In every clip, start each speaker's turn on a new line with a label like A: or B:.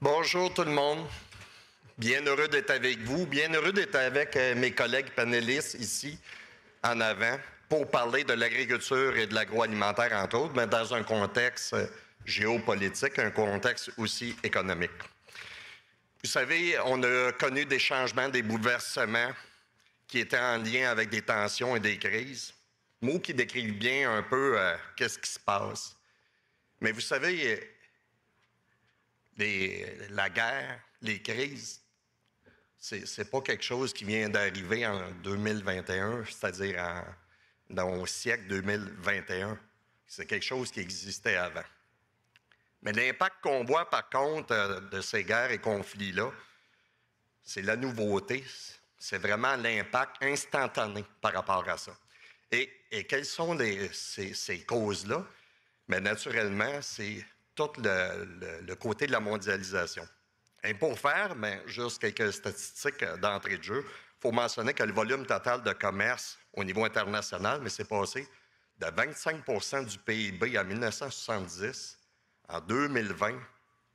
A: Bonjour tout le monde. Bien heureux d'être avec vous, bien heureux d'être avec mes collègues panélistes ici en avant pour parler de l'agriculture et de l'agroalimentaire, entre autres, mais dans un contexte géopolitique, un contexte aussi économique. Vous savez, on a connu des changements, des bouleversements qui étaient en lien avec des tensions et des crises, mots qui décrivent bien un peu qu'est-ce qui se passe. Mais vous savez, la guerre, les crises, c'est pas quelque chose qui vient d'arriver en 2021, c'est-à-dire au siècle 2021. C'est quelque chose qui existait avant. Mais l'impact qu'on voit, par contre, de ces guerres et conflits-là, c'est la nouveauté. C'est vraiment l'impact instantané par rapport à ça. Et quelles sont ces causes-là? Bien, naturellement, c'est tout le côté de la mondialisation. Et pour faire, juste quelques statistiques d'entrée de jeu, il faut mentionner que le volume total de commerce au niveau international, mais c'est passé de 25 % du PIB en 1970 en 2020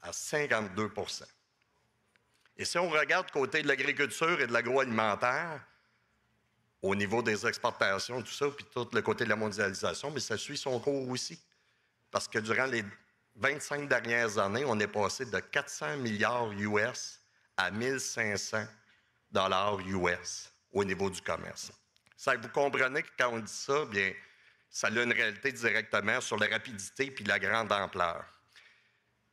A: à 52 %. Et si on regarde côté de l'agriculture et de l'agroalimentaire, au niveau des exportations, tout ça, puis tout le côté de la mondialisation, mais ça suit son cours aussi. Parce que durant les 25 dernières années, on est passé de 400 milliards US à 1500 dollars US au niveau du commerce. Ça, vous comprenez que quand on dit ça, bien, ça a une réalité directement sur la rapidité puis la grande ampleur.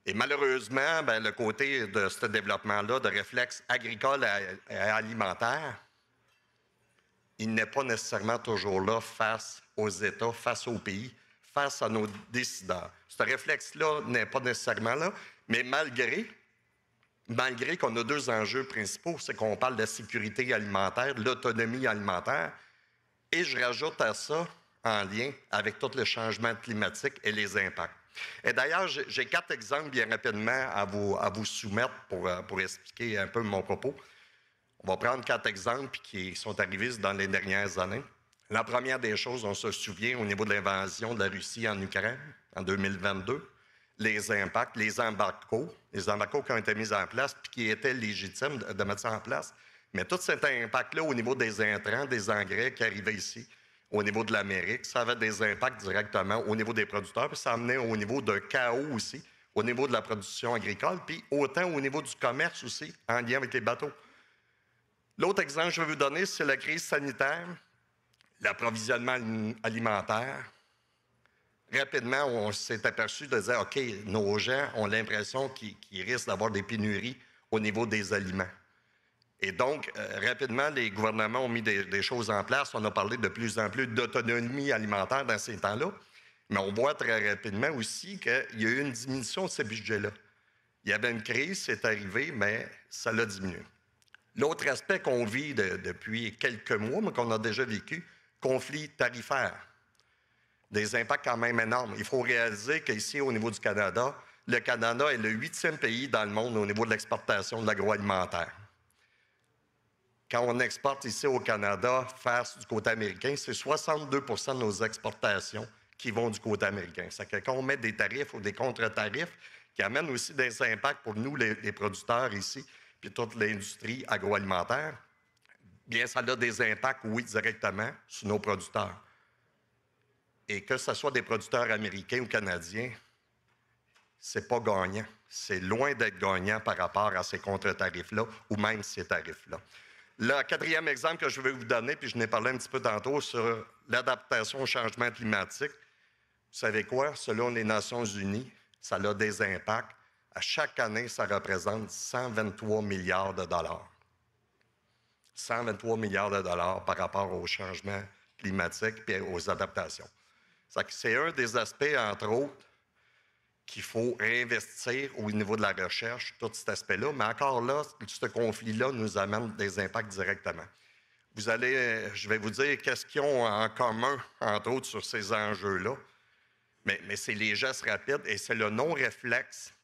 A: Et malheureusement, bien, le côté de ce développement-là, de réflexes agricoles et alimentaires, il n'est pas nécessairement toujours là face aux États, face aux pays, face à nos décideurs. Ce réflexe-là n'est pas nécessairement là, mais malgré qu'on a deux enjeux principaux, c'est qu'on parle de la sécurité alimentaire, de l'autonomie alimentaire, et je rajoute à ça en lien avec tout le changement climatique et les impacts. Et d'ailleurs, j'ai 4 exemples bien rapidement à vous soumettre pour expliquer un peu mon propos. On va prendre 4 exemples qui sont arrivés dans les dernières années. La première des choses, on se souvient au niveau de l'invasion de la Russie en Ukraine en 2022, les impacts, les embargos qui ont été mis en place puis qui étaient légitimes de mettre ça en place. Mais tout cet impact-là au niveau des intrants, des engrais qui arrivaient ici, au niveau de l'Amérique, ça avait des impacts directement au niveau des producteurs, puis ça amenait au niveau d'un chaos aussi, au niveau de la production agricole, puis autant au niveau du commerce aussi, en lien avec les bateaux. L'autre exemple que je vais vous donner, c'est la crise sanitaire, l'approvisionnement alimentaire. Rapidement, on s'est aperçu de dire, OK, nos gens ont l'impression qu'ils risquent d'avoir des pénuries au niveau des aliments. Et donc, rapidement, les gouvernements ont mis des choses en place. On a parlé de plus en plus d'autonomie alimentaire dans ces temps-là. Mais on voit très rapidement aussi qu'il y a eu une diminution de ces budgets-là. Il y avait une crise, c'est arrivé, mais ça l'a diminué. L'autre aspect qu'on vit depuis quelques mois, mais qu'on a déjà vécu, conflit tarifaire. Des impacts quand même énormes. Il faut réaliser qu'ici, au niveau du Canada, le Canada est le 8e pays dans le monde au niveau de l'exportation de l'agroalimentaire. Quand on exporte ici au Canada, face du côté américain, c'est 62 % de nos exportations qui vont du côté américain. C'est que quand on met des tarifs ou des contre-tarifs qui amènent aussi des impacts pour nous, les producteurs ici, puis toute l'industrie agroalimentaire, bien, ça a des impacts, oui, directement sur nos producteurs. Et que ce soit des producteurs américains ou canadiens, c'est pas gagnant. C'est loin d'être gagnant par rapport à ces contre-tarifs-là ou même ces tarifs-là. Le 4e exemple que je vais vous donner, puis je n'ai parlé un petit peu tantôt sur l'adaptation au changement climatique. Vous savez quoi? Selon les Nations unies, ça a des impacts. À chaque année, ça représente 123 milliards de dollars. 123 milliards de dollars par rapport au changement climatique et aux adaptations. C'est un des aspects, entre autres, qu'il faut réinvestir au niveau de la recherche, tout cet aspect-là. Mais encore là, ce conflit-là nous amène des impacts directement. Je vais vous dire qu'est-ce qu'ils ont en commun, entre autres, sur ces enjeux-là. Mais c'est les gestes rapides et c'est le non-réflexe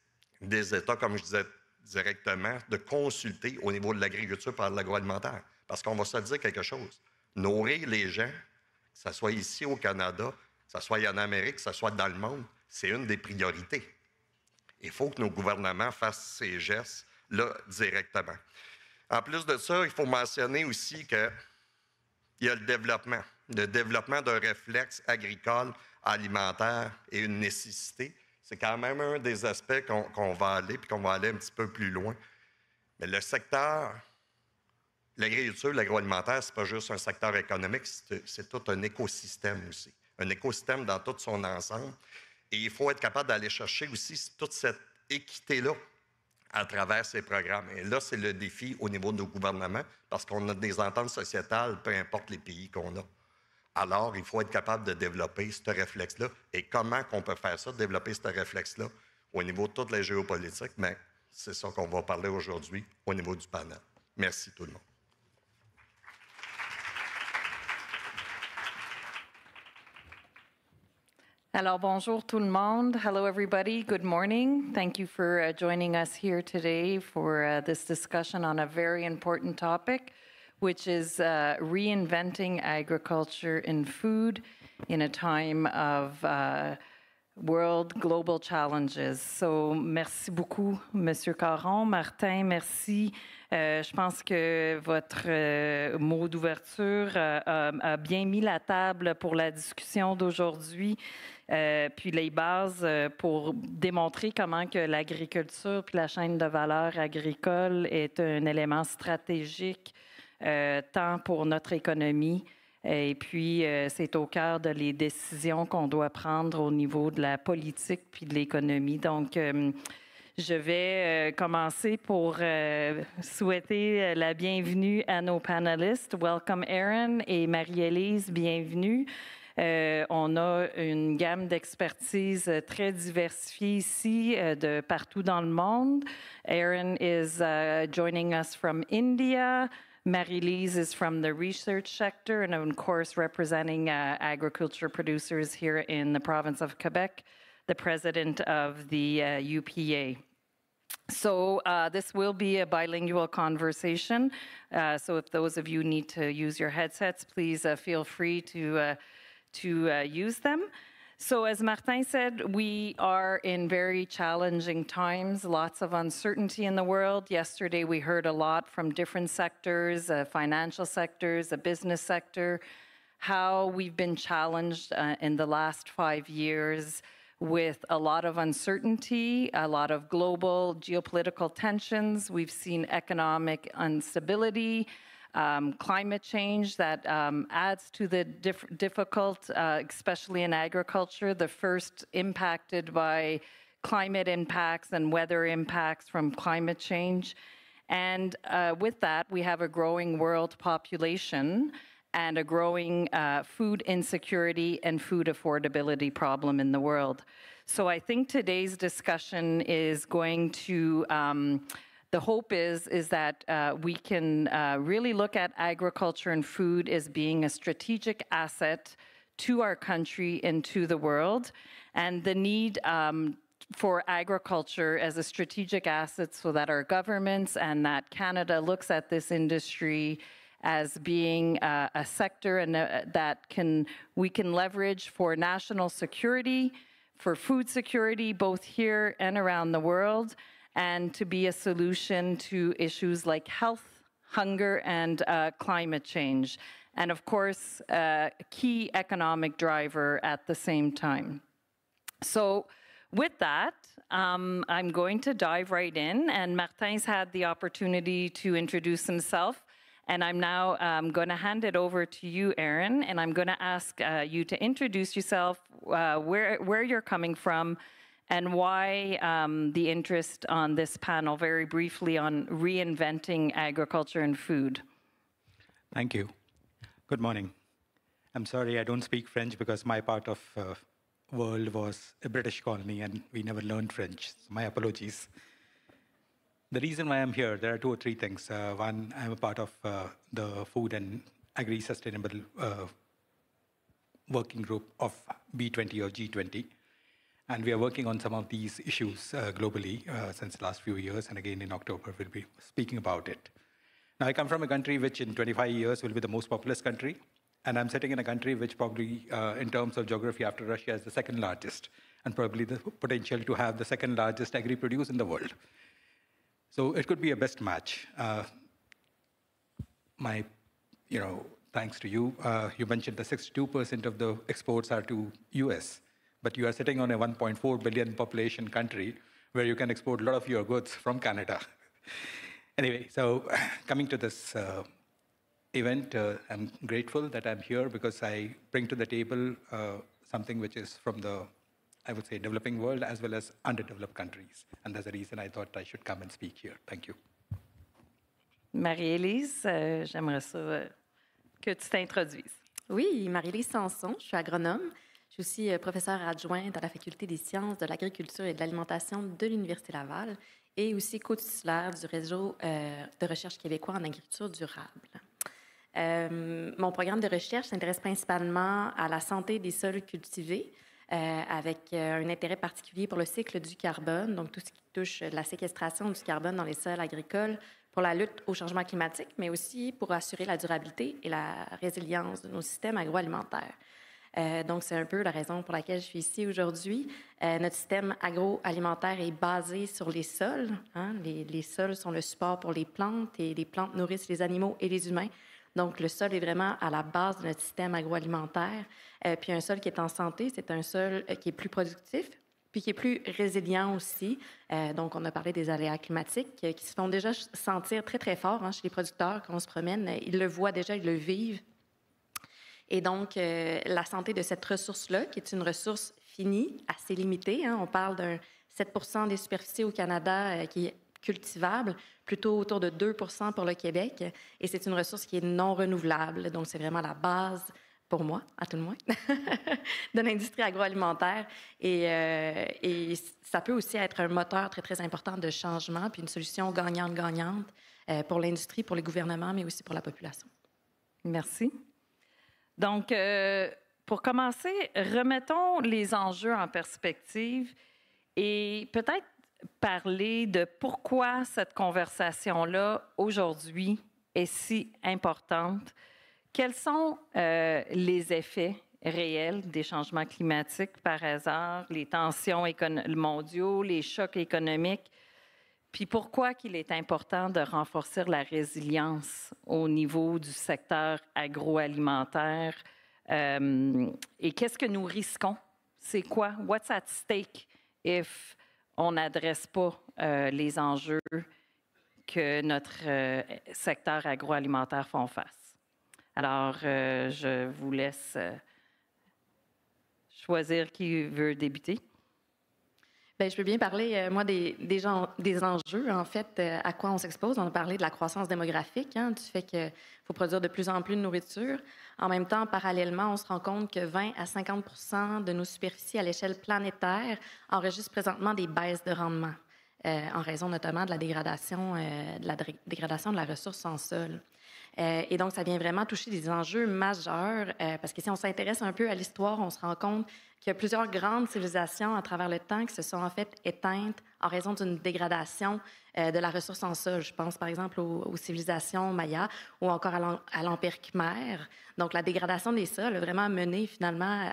A: des États, comme je disais directement, de consulter au niveau de l'agriculture par l'agroalimentaire. Parce qu'on va se dire quelque chose. Nourrir les gens, que ce soit ici au Canada, que ce soit en Amérique, que ce soit dans le monde, c'est une des priorités. Il faut que nos gouvernements fassent ces gestes-là directement. En plus de ça, il faut mentionner aussi qu'il y a le développement d'un réflexe agricole, alimentaire et une nécessité. C'est quand même un des aspects qu'on va aller, puis qu'on va aller un petit peu plus loin. Mais le secteur, l'agriculture, l'agroalimentaire, ce n'est pas juste un secteur économique, c'est tout un écosystème aussi. Un écosystème dans tout son ensemble. Et il faut être capable d'aller chercher aussi toute cette équité-là à travers ces programmes. Et là, c'est le défi au niveau de nos gouvernements, parce qu'on a des ententes sociétales, peu importe les pays qu'on a. Alors, il faut être capable de développer ce réflexe-là. Et comment qu'on peut faire ça, développer ce réflexe-là au niveau de toute la géopolitique? Bien, c'est ça qu'on va parler aujourd'hui au niveau du panel. Merci tout le monde.
B: Alors, bonjour tout le monde. Hello, everybody. Good morning. Thank you for joining us here today for this discussion on a very important topic, which is reinventing agriculture and food in a time of world global challenges. So, merci beaucoup, Monsieur Caron. Martin, merci. Je pense que votre mot d'ouverture a bien mis la table pour la discussion d'aujourd'hui. Puis les bases pour démontrer comment que l'agriculture puis la chaîne de valeur agricole est un élément stratégique tant pour notre économie et puis c'est au cœur de les décisions qu'on doit prendre au niveau de la politique puis de l'économie. Donc, je vais commencer pour souhaiter la bienvenue à nos panélistes. Welcome Aaron et Marie-Élise, bienvenue. On a une gamme d'expertise très diversifiée ici de partout dans le monde. Aaron is joining us from India. Marie-Lise is from the research sector and of course representing agriculture producers here in the province of Quebec, the president of the UPA. So this will be a bilingual conversation. So if those of you need to use your headsets, please feel free to use them. So as Martin said, we are in very challenging times, lots of uncertainty in the world. Yesterday we heard a lot from different sectors, financial sectors, the business sector, how we've been challenged in the last 5 years with a lot of uncertainty, a lot of global geopolitical tensions. We've seen economic instability, climate change that adds to the difficult, especially in agriculture, the first impacted by climate impacts and weather impacts from climate change. And with that, we have a growing world population and a growing food insecurity and food affordability problem in the world. So I think today's discussion is going to the hope is that we can really look at agriculture and food as being a strategic asset to our country and to the world, and the need for agriculture as a strategic asset so that our governments and that Canada looks at this industry as being a sector and that we can leverage for national security, for food security, both here and around the world, and to be a solution to issues like health, hunger, and climate change. And of course, a key economic driver at the same time. So with that, I'm going to dive right in, and Martin's had the opportunity to introduce himself, and I'm now going to hand it over to you, Aaron, and I'm going to ask you to introduce yourself, where you're coming from, and why the interest on this panel, very briefly, on reinventing agriculture and food.
C: Thank you. Good morning. I'm sorry I don't speak French because my part of world was a British colony and we never learned French. So my apologies. The reason why I'm here, there are 2 or 3 things. One, I'm a part of the Food and Agri-Sustainable Working Group of B20 or G20. And we are working on some of these issues globally since the last few years. And again, in October, we'll be speaking about it. Now, I come from a country which in 25 years will be the most populous country. And I'm sitting in a country which probably, in terms of geography after Russia, is the second largest, and probably the potential to have the second largest agri-produce in the world. So it could be a best match. Thanks to you, you mentioned that 62% of the exports are to US, but you are sitting on a 1.4 billion population country where you can export a lot of your goods from Canada. Anyway, so coming to this event, I'm grateful that I'm here because I bring to the table something which is from the, I would say, developing world as well as underdeveloped countries. And that's the reason I thought I should come and speak here. Thank you.
B: Marie-Élise, j'aimerais ça que tu t'introduises.
D: Oui, Marie-Élise Sanson, je suis agronome. Je suis aussi professeure adjointe à la Faculté des sciences de l'agriculture et de l'alimentation de l'Université Laval et aussi co-titulaire du réseau de recherche québécois en agriculture durable. Mon programme de recherche s'intéresse principalement à la santé des sols cultivés, avec un intérêt particulier pour le cycle du carbone, donc tout ce qui touche la séquestration du carbone dans les sols agricoles, pour la lutte au changement climatique, mais aussi pour assurer la durabilité et la résilience de nos systèmes agroalimentaires. Donc, c'est un peu la raison pour laquelle je suis ici aujourd'hui. Notre système agroalimentaire est basé sur les sols. Hein? Les sols sont le support pour les plantes et les plantes nourrissent les animaux et les humains. Donc, le sol est vraiment à la base de notre système agroalimentaire. Puis un sol qui est en santé, c'est un sol qui est plus productif, puis qui est plus résilient aussi. Donc, on a parlé des aléas climatiques qui se font déjà sentir très, très fort chez les producteurs quand on se promène. Ils le voient déjà, ils le vivent. Et donc, la santé de cette ressource-là, qui est une ressource finie, assez limitée, on parle d'un 7 % des superficies au Canada qui est cultivable, plutôt autour de 2 % pour le Québec. Et c'est une ressource qui est non renouvelable. Donc, c'est vraiment la base, pour moi, à tout le moins, de l'industrie agroalimentaire. Et ça peut aussi être un moteur très, très important de changement, puis une solution gagnante-gagnante pour l'industrie, pour les gouvernements, mais aussi pour la population.
B: Merci. Donc, pour commencer, remettons les enjeux en perspective et peut-être parler de pourquoi cette conversation-là, aujourd'hui, est si importante. Quels sont les effets réels des changements climatiques, par hasard, les tensions mondiaux, les chocs économiques? Puis pourquoi qu'il est important de renforcer la résilience au niveau du secteur agroalimentaire? Et qu'est-ce que nous risquons? C'est quoi? What's at stake if on n'adresse pas les enjeux que notre secteur agroalimentaire font face? Alors, je vous laisse choisir qui veut débuter.
D: Bien, je peux bien parler, moi, des enjeux, en fait, à quoi on s'expose. On a parlé de la croissance démographique, du fait qu'il faut produire de plus en plus de nourriture. En même temps, parallèlement, on se rend compte que 20 à 50 % de nos superficies à l'échelle planétaire enregistrent présentement des baisses de rendement, en raison notamment de la dégradation de la ressource en sol. Et donc, ça vient vraiment toucher des enjeux majeurs, parce que si on s'intéresse un peu à l'histoire, on se rend compte qu'il y a plusieurs grandes civilisations à travers le temps qui se sont en fait éteintes en raison d'une dégradation de la ressource en sol. Je pense par exemple aux civilisations mayas ou encore à l'Empire khmer. Donc, la dégradation des sols a vraiment mené finalement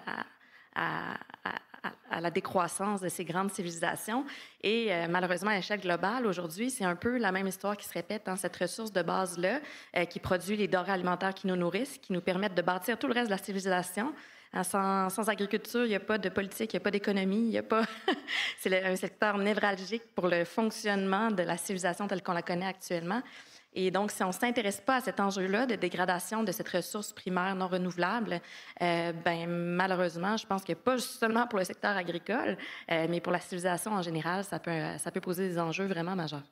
D: à la décroissance de ces grandes civilisations. Et malheureusement, à l'échelle globale, aujourd'hui, c'est un peu la même histoire qui se répète dans cette ressource de base-là, qui produit les denrées alimentaires qui nous nourrissent, qui nous permettent de bâtir tout le reste de la civilisation. Sans agriculture, il n'y a pas de politique, il n'y a pas d'économie, il n'y a pas... C'est un secteur névralgique pour le fonctionnement de la civilisation telle qu'on la connaît actuellement. Et donc, si on ne s'intéresse pas à cet enjeu-là de dégradation de cette ressource primaire non renouvelable, malheureusement, je pense que pas seulement pour le secteur agricole, mais pour la civilisation en général, ça peut poser des enjeux vraiment majeurs.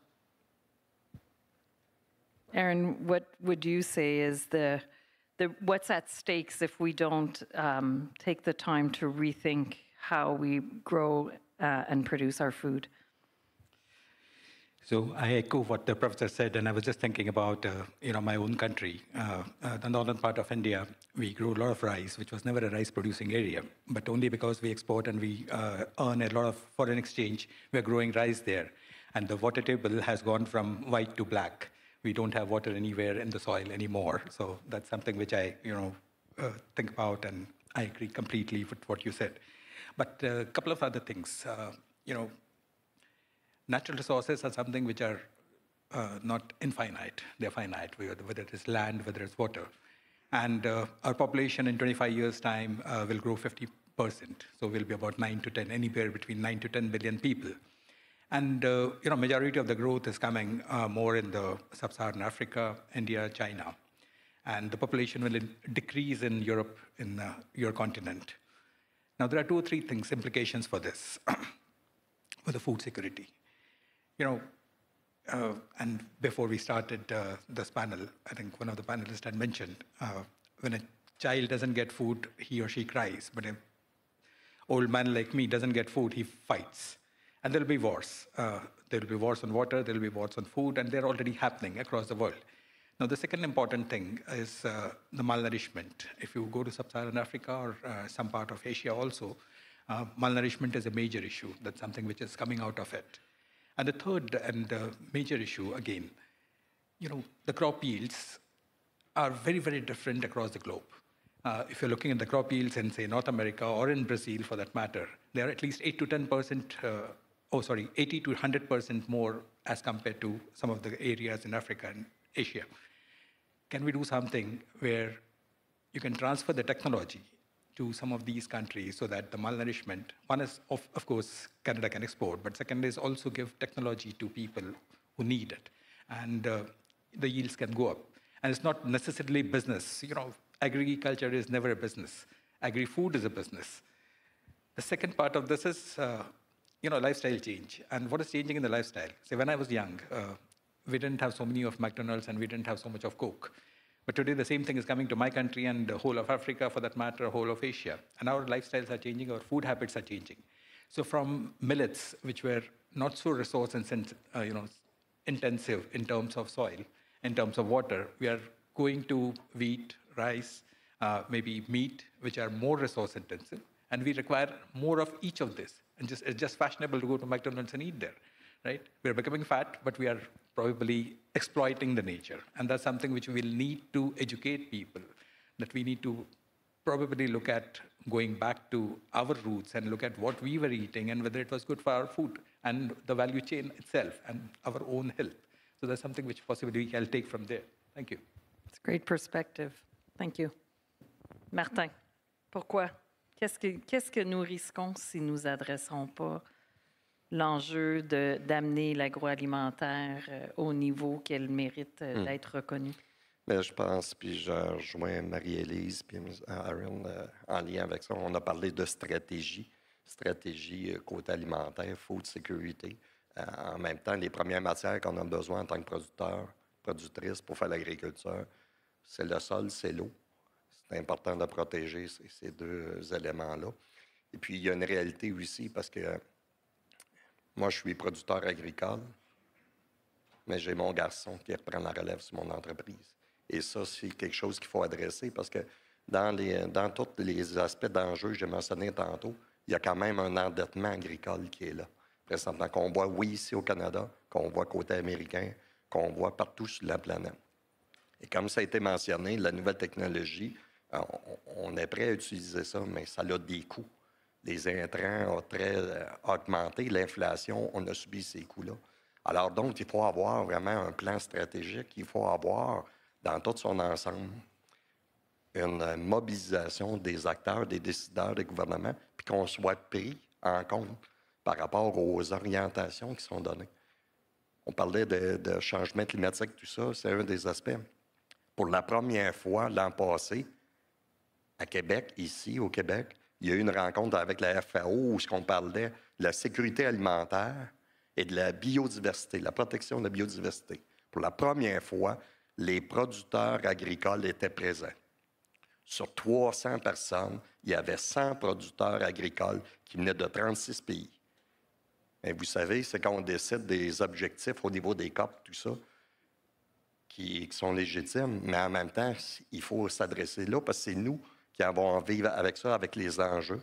B: Aaron, what would you say is what's at stake if we don't take the time to rethink how we grow and produce our food?
C: So I echo what the professor said, and I was just thinking about my own country. The northern part of India, we grew a lot of rice, which was never a rice-producing area, but only because we export and we earn a lot of foreign exchange, we're growing rice there. And the water table has gone from white to black. We don't have water anywhere in the soil anymore. So that's something which I think about, and I agree completely with what you said. But a couple of other things. Natural resources are something which are not infinite. They're finite, whether it is land, whether it's water. And our population in 25 years' time will grow 50%. So we'll be about 9 to 10, anywhere between 9 to 10 billion people. And majority of the growth is coming more in the sub-Saharan Africa, India, China. And the population will decrease in Europe, in your continent. Now, there are 2 or 3 things, implications for this, for the food security. And before we started this panel, I think one of the panelists had mentioned, when a child doesn't get food, he or she cries. But an old man like me doesn't get food, he fights. And there'll be wars. There'll be wars on water, there'll be wars on food, and they're already happening across the world. Now, the second important thing is the malnourishment. If you go to sub-Saharan Africa or some part of Asia also, malnourishment is a major issue. That's something which is coming out of it. And the third and major issue, again, the crop yields are very, very different across the globe. If you're looking at the crop yields in, say, North America or in Brazil, for that matter, they are at least 8 to 10%, 80 to 100% more as compared to some of the areas in Africa and Asia. Can we do something where you can transfer the technology to some of these countries so that the malnourishment, one is, of course, Canada can export, but second is also give technology to people who need it. And the yields can go up. And it's not necessarily business. Agriculture is never a business. Agri-food is a business. The second part of this is, lifestyle change. And what is changing in the lifestyle? So when I was young, we didn't have so many of McDonald's and we didn't have so much of Coke. But today, the same thing is coming to my country and the whole of Africa, for that matter, whole of Asia. And our lifestyles are changing, our food habits are changing. So from millets, which were not so resource intensive in terms of soil, in terms of water, we are going to wheat, rice, maybe meat, which are more resource intensive. And we require more of each of this. And it's just fashionable to go to McDonald's and eat there, right? We're becoming fat, but we are probably exploiting the nature. And that's something which we'll need to educate people, that we need to probably look at going back to our roots and look at what we were eating and whether it was good for our food and the value chain itself and our own health. So that's something which possibly I'll take from there. Thank you.
B: It's a great perspective. Thank you. Martin, pourquoi? Qu'est-ce que nous risquons si nous n'adressons pas l'enjeu d'amener l'agroalimentaire au niveau qu'elle mérite d'être reconnue?
A: Mais je pense, puis je rejoins Marie-Élise puis Aaron en lien avec ça. On a parlé de stratégie côté alimentaire, food security. En même temps, les premières matières qu'on a besoin en tant que producteur, productrice pour faire l'agriculture, c'est le sol, c'est l'eau. C'est important de protéger ces 2 éléments-là. Et puis, il y a une réalité aussi parce que moi, je suis producteur agricole, mais j'ai mon garçon qui reprend la relève sur mon entreprise. Et ça, c'est quelque chose qu'il faut adresser parce que dans tous les aspects d'enjeux que j'ai mentionnés tantôt, il y a quand même un endettement agricole qui est là. Présentement, qu'on voit, oui, ici au Canada, qu'on voit côté américain, qu'on voit partout sur la planète. Et comme ça a été mentionné, la nouvelle technologie, on est prêt à utiliser ça, mais ça a des coûts. Les intrants ont très augmenté, l'inflation, on a subi ces coûts-là. Alors donc, il faut avoir vraiment un plan stratégique, il faut avoir, dans tout son ensemble, une mobilisation des acteurs, des décideurs, des gouvernements, puis qu'on soit pris en compte par rapport aux orientations qui sont données. On parlait de changement climatique, tout ça, c'est un des aspects. Pour la première fois l'an passé, à Québec, ici au Québec, il y a eu une rencontre avec la FAO où on parlait de la sécurité alimentaire et de la biodiversité, la protection de la biodiversité. Pour la première fois, les producteurs agricoles étaient présents. Sur 300 personnes, il y avait 100 producteurs agricoles qui venaient de 36 pays. Mais vous savez, c'est quand on décide des objectifs au niveau des COP, tout ça, qui sont légitimes, mais en même temps, il faut s'adresser là parce que c'est nous qui avons à vivre avec ça, avec les enjeux.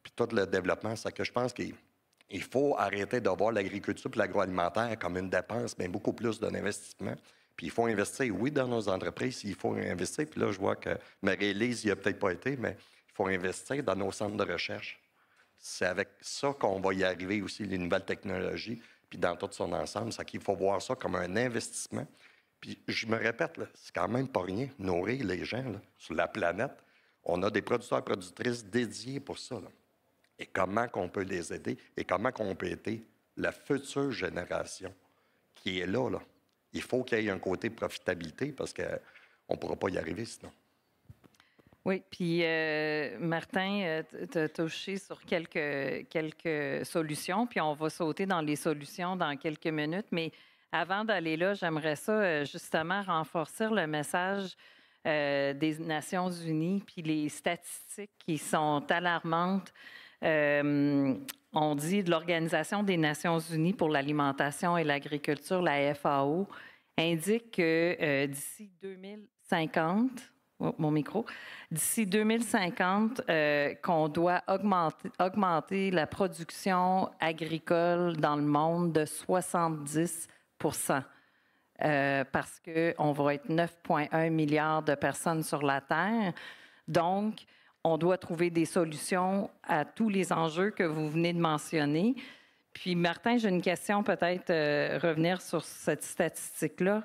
A: Puis tout le développement, c'est que je pense qu'il faut arrêter de voir l'agriculture et l'agroalimentaire comme une dépense, mais beaucoup plus d'un investissement. Puis il faut investir, oui, dans nos entreprises, il faut investir. Puis là, je vois que Marie-Élise n'y a peut-être pas été, mais il faut investir dans nos centres de recherche. C'est avec ça qu'on va y arriver aussi, les nouvelles technologies, puis dans tout son ensemble. C'est qu'il faut voir ça comme un investissement. Puis je me répète, là, c'est quand même pas rien, nourrir les gens là, sur la planète. On a des producteurs, productrices dédiés pour ça. Là. Et comment qu'on peut les aider et comment qu'on peut aider la future génération qui est là. Il faut qu'il y ait un côté profitabilité parce qu'on ne pourra pas y arriver sinon.
B: Oui, puis Martin, tu as touché sur quelques solutions, puis on va sauter dans les solutions dans quelques minutes. Mais avant d'aller là, j'aimerais ça justement renforcer le message des Nations unies, puis les statistiques qui sont alarmantes. On dit de l'Organisation des Nations unies pour l'alimentation et l'agriculture, la FAO, indique que d'ici 2050, mon micro, d'ici 2050, qu'on doit augmenter la production agricole dans le monde de 70 parce qu'on va être 9,1 milliards de personnes sur la Terre. Donc, on doit trouver des solutions à tous les enjeux que vous venez de mentionner. Puis, Martin, j'ai une question, peut-être revenir sur cette statistique-là.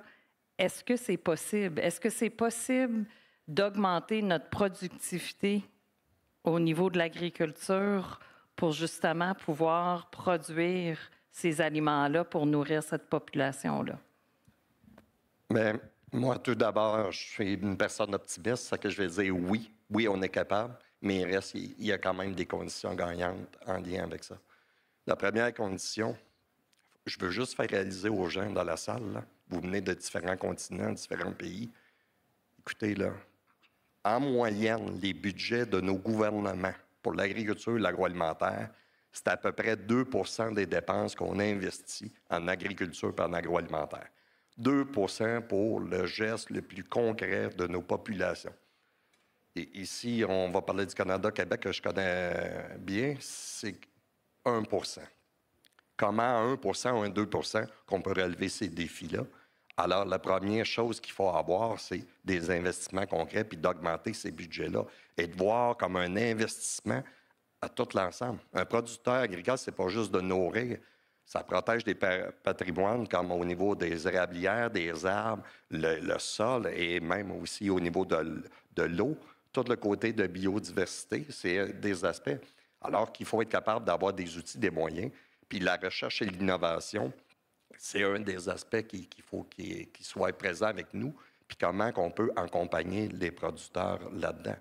B: Est-ce que c'est possible? Est-ce que c'est possible d'augmenter notre productivité au niveau de l'agriculture pour justement pouvoir produire ces aliments-là pour nourrir cette population-là?
A: Mais moi, tout d'abord, je suis une personne optimiste, c'est que je vais dire oui. Oui, on est capable, mais il y a quand même des conditions gagnantes en lien avec ça. La première condition, je veux juste faire réaliser aux gens dans la salle, là, vous venez de différents continents, différents pays. Écoutez, là, en moyenne, les budgets de nos gouvernements pour l'agriculture et l'agroalimentaire, c'est à peu près 2 % des dépenses qu'on investit en agriculture et en agroalimentaire. 2 % pour le geste le plus concret de nos populations. Et ici, on va parler du Canada, Québec, que je connais bien, c'est 1 %. Comment à 1 % ou à 2 % qu'on peut relever ces défis-là? Alors, la première chose qu'il faut avoir, c'est des investissements concrets, puis d'augmenter ces budgets-là et de voir comme un investissement à tout l'ensemble. Un producteur agricole, c'est pas juste de nourrir, ça protège des patrimoines comme au niveau des érablières, des arbres, le sol et même aussi au niveau de l'eau. Tout le côté de biodiversité, c'est des aspects. Alors qu'il faut être capable d'avoir des outils, des moyens. Puis la recherche et l'innovation, c'est un des aspects qu'il faut qu'il soit présent avec nous. Puis comment on peut accompagner les producteurs là-dedans.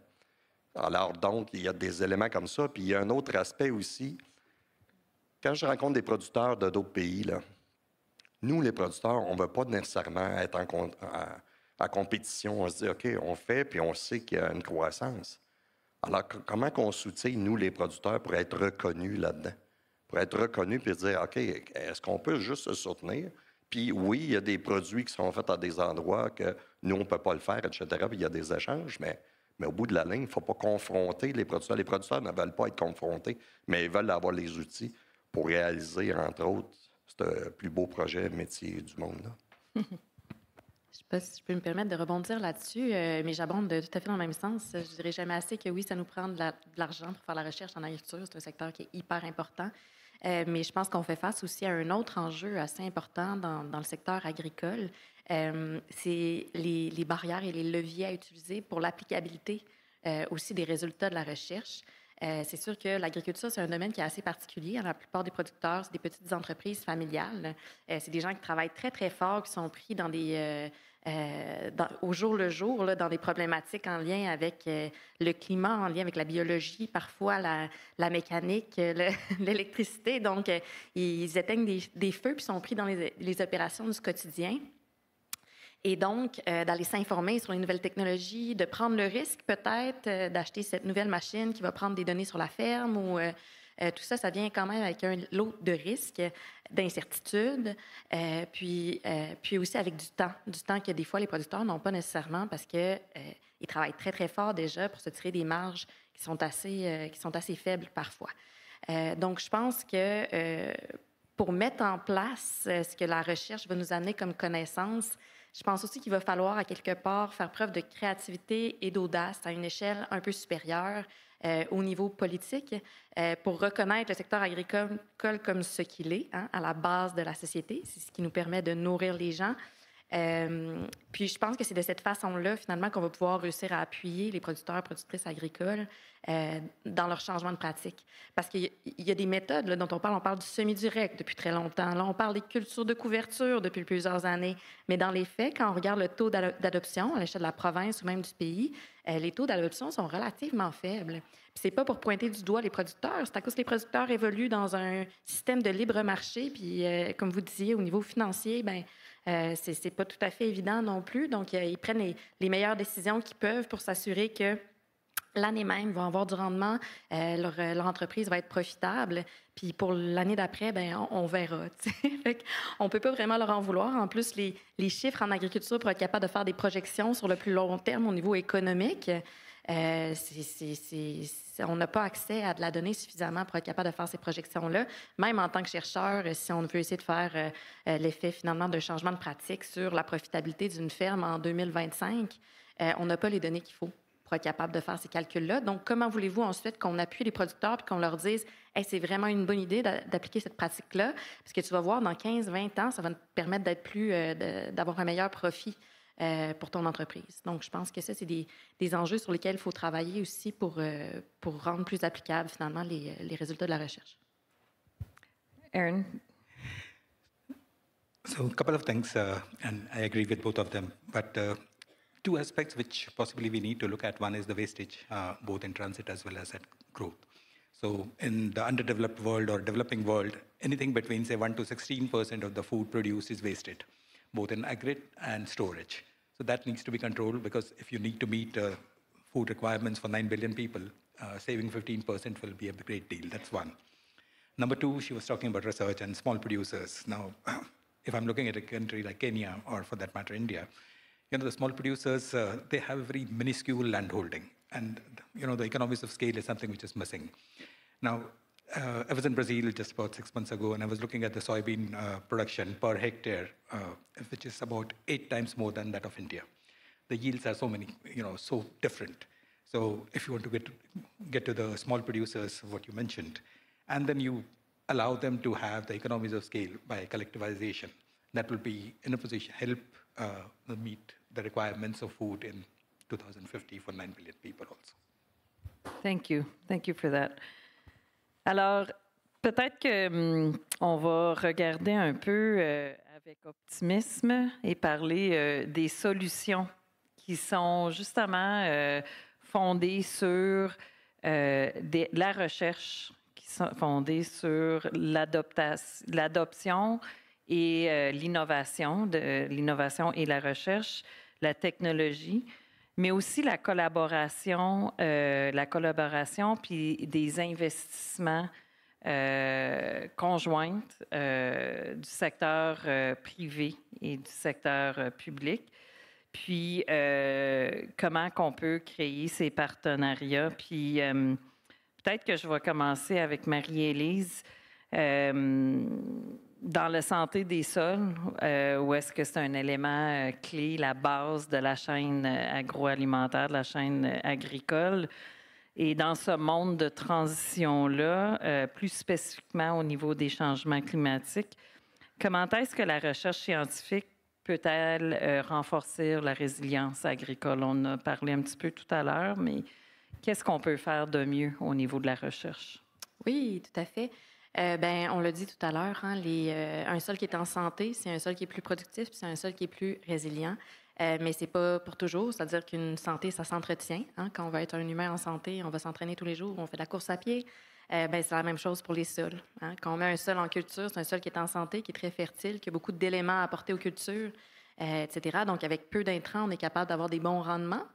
A: Alors donc, il y a des éléments comme ça. Puis il y a un autre aspect aussi. Quand je rencontre des producteurs de d'autres pays, là, nous, les producteurs, on ne veut pas nécessairement être en compétition. On se dit, OK, on fait, puis on sait qu'il y a une croissance. Alors, comment on soutient, nous, les producteurs, pour être reconnus là-dedans? Pour être reconnus puis dire, OK, est-ce qu'on peut juste se soutenir? Puis oui, il y a des produits qui sont faits à des endroits que nous, on ne peut pas le faire, etc. Puis il y a des échanges, mais au bout de la ligne, il ne faut pas confronter les producteurs. Les producteurs ne veulent pas être confrontés, mais ils veulent avoir les outils pour réaliser, entre autres, ce plus beau projet métier du monde. Là.
D: Je ne sais pas si je peux me permettre de rebondir là-dessus, mais j'abonde tout à fait dans le même sens. Je ne dirais jamais assez que oui, ça nous prend de l'argent pour faire la recherche en agriculture. C'est un secteur qui est hyper important. Mais je pense qu'on fait face aussi à un autre enjeu assez important dans le secteur agricole. C'est les barrières et les leviers à utiliser pour l'applicabilité aussi des résultats de la recherche. C'est sûr que l'agriculture, c'est un domaine qui est assez particulier. La plupart des producteurs, c'est des petites entreprises familiales. C'est des gens qui travaillent très, très fort, qui sont pris dans au jour le jour, là, dans des problématiques en lien avec le climat, en lien avec la biologie, parfois la mécanique, l'électricité. Donc, ils éteignent des feux puis sont pris dans les opérations du quotidien. Et donc, d'aller s'informer sur les nouvelles technologies, de prendre le risque peut-être d'acheter cette nouvelle machine qui va prendre des données sur la ferme ou Tout ça, ça vient quand même avec un lot de risques, d'incertitudes, puis aussi avec du temps que des fois les producteurs n'ont pas nécessairement parce qu'ils travaillent très, très fort déjà pour se tirer des marges qui sont assez faibles parfois. Donc, je pense que pour mettre en place ce que la recherche va nous amener comme connaissance, je pense aussi qu'il va falloir, à quelque part, faire preuve de créativité et d'audace à une échelle un peu supérieure au niveau politique pour reconnaître le secteur agricole comme ce qu'il est, hein, à la base de la société. C'est ce qui nous permet de nourrir les gens. Puis je pense que c'est de cette façon-là, finalement, qu'on va pouvoir réussir à appuyer les producteurs et productrices agricoles dans leur changement de pratique. Parce qu'il y a des méthodes là, dont on parle du semi-direct depuis très longtemps. Là, on parle des cultures de couverture depuis plusieurs années. Mais dans les faits, quand on regarde le taux d'adoption à l'échelle de la province ou même du pays, les taux d'adoption sont relativement faibles. Puis c'est pas pour pointer du doigt les producteurs, c'est à cause que les producteurs évoluent dans un système de libre marché. Puis, comme vous disiez, au niveau financier, bien, c'est pas tout à fait évident non plus. Donc, ils prennent les meilleures décisions qu'ils peuvent pour s'assurer que l'année même, ils vont avoir du rendement, leur entreprise va être profitable. Puis pour l'année d'après, ben on verra. On ne peut pas vraiment leur en vouloir. En plus, les chiffres en agriculture pour être capable de faire des projections sur le plus long terme au niveau économique, on n'a pas accès à de la donnée suffisamment pour être capable de faire ces projections-là. Même en tant que chercheur, si on veut essayer de faire l'effet finalement d'un changement de pratique sur la profitabilité d'une ferme en 2025, on n'a pas les données qu'il faut pour être capable de faire ces calculs-là. Donc, comment voulez-vous ensuite qu'on appuie les producteurs et qu'on leur dise hey, c'est vraiment une bonne idée d'appliquer cette pratique-là? Parce que tu vas voir, dans 15-20 ans, ça va te permettre d'avoir un meilleur profit pour ton entreprise. Donc, je pense que ça, c'est des enjeux sur lesquels il faut travailler aussi pour rendre plus applicables, finalement, les résultats de la recherche.
B: Aaron?
C: So a couple of things, and I agree with both of them, but two aspects which possibly we need to look at. One is the wastage, both in transit as well as at growth. So in the underdeveloped world or developing world, anything between, say, 1 to 16% of the food produced is wasted, both in agri and storage. So that needs to be controlled because if you need to meet food requirements for 9 billion people, saving 15% will be a great deal. That's one. Number two, she was talking about research and small producers. Now, if I'm looking at a country like Kenya, or for that matter, India, the small producers, they have a very minuscule landholding. And, the economies of scale is something which is missing. Now, I was in Brazil just about 6 months ago, and I was looking at the soybean production per hectare, which is about 8 times more than that of India. The yields are so different. So if you want to get to the small producers, what you mentioned, and then you allow them to have the economies of scale by collectivization, that will be in a position to help meet the requirements of food in 2050 for 9 billion people also.
B: Thank you. Thank you for that. Alors, peut-être qu'on va regarder un peu avec optimisme et parler des solutions qui sont justement fondées sur la recherche, qui sont fondées sur l'adoption et l'innovation et la recherche, la technologie, mais aussi la collaboration puis des investissements conjoints du secteur privé et du secteur public. Puis, comment qu'on peut créer ces partenariats. Puis, peut-être que je vais commencer avec Marie-Élise. Dans la santé des sols, où est-ce que c'est un élément clé, la base de la chaîne agroalimentaire, de la chaîne agricole. Et dans ce monde de transition-là, plus spécifiquement au niveau des changements climatiques, comment est-ce que la recherche scientifique peut-elle renforcer la résilience agricole? On a parlé un petit peu tout à l'heure, mais qu'est-ce qu'on peut faire de mieux au niveau de la recherche?
D: Oui, tout à fait. On l'a dit tout à l'heure, hein, un sol qui est en santé, c'est un sol qui est plus productif, puis c'est un sol qui est plus résilient. Mais c'est pas pour toujours, c'est-à-dire qu'une santé, ça s'entretient. Hein. Quand on va être un humain en santé, on va s'entraîner tous les jours, on fait de la course à pied. C'est la même chose pour les sols. Hein. Quand on met un sol en culture, c'est un sol qui est en santé, qui est très fertile, qui a beaucoup d'éléments à apporter aux cultures, etc. Donc, avec peu d'intrants, on est capable d'avoir des bons rendements.